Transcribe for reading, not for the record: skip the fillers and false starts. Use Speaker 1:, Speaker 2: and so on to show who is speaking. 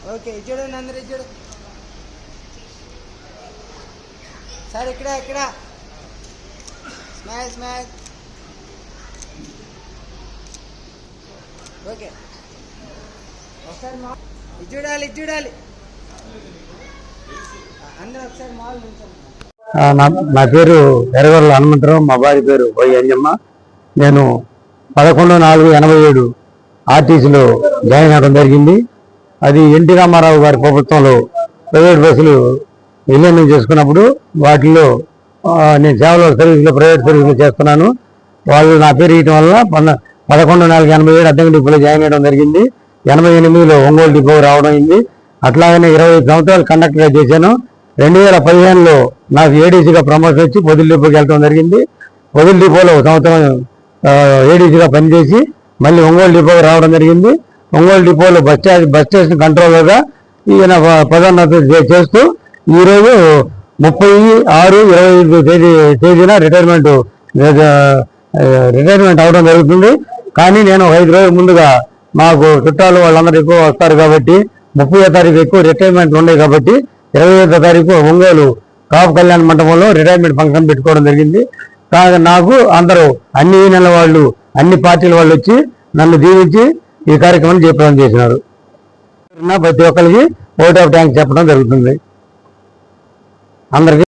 Speaker 1: Okay చూడండి అందరూ చూడు సార్ ఇక్కడ స్మైల్ స్మైల్ ఓకే ఒకసారి ఇది చూడాలి అందరూ ఒకసారి మాల్ నుంచి
Speaker 2: నా పేరు ఎర్రగొర్ల హనుమంతరావు, మా భార్య పేరు వై అంజమ్మ. నేను 11/4/87 ఆర్టీసీలో జాయిన్ అవ్వడం జరిగింది. అది ఎన్టీ రామారావు గారి ప్రభుత్వంలో ప్రైవేట్ బస్సులు విలీనం చేసుకున్నప్పుడు వాటిల్లో నేను సర్వీసులో ప్రైవేట్ సర్వీసులు చేస్తున్నాను. వాళ్ళు నా పేరు ఇవ్వడం వల్ల 11/4/87 అద్దెకి డిపోలో జాయిన్ అవ్వడం జరిగింది. 88లో ఒంగోలు డిపో రావడం అయింది. అట్లాగనే 25 సంవత్సరాలు కండక్టర్గా చేశాను. 2015లో నాకు ఏడీసీగా ప్రమోషన్ వచ్చి పొదిలి డిపోకి వెళ్ళడం జరిగింది. పొదిలి డిపోలో సంవత్సరం ఏడీసీగా పనిచేసి మళ్ళీ ఒంగోలు డిపోకి రావడం జరిగింది. ఒంగోలు డిపోలో బస్ స్టేషన్ కంట్రోలర్గా ఈయన పదోన్నతి చేస్తూ ఈరోజు 30/6/25 తేదీన రిటైర్మెంట్ అవడం జరుగుతుంది. కానీ నేను 5 రోజుల ముందుగా మాకు చుట్టాలు వాళ్ళందరూ ఎక్కువ వస్తారు కాబట్టి 30వ తారీఖు ఎక్కువ రిటైర్మెంట్ ఉన్నాయి కాబట్టి 25వ తారీఖు ఒంగోలు కాపు కళ్యాణ మండపంలో రిటైర్మెంట్ ఫంక్షన్ పెట్టుకోవడం జరిగింది. నాకు అందరూ అన్ని యూనియన్ల వాళ్ళు అన్ని పార్టీల వాళ్ళు వచ్చి నన్ను దీవించి ఈ కార్యక్రమాన్ని జయప్రదం చేసినారు. ప్రతి ఒక్కరికి ఓట్ ఆఫ్ థ్యాంక్స్ చెప్పడం జరుగుతుంది అందరికీ.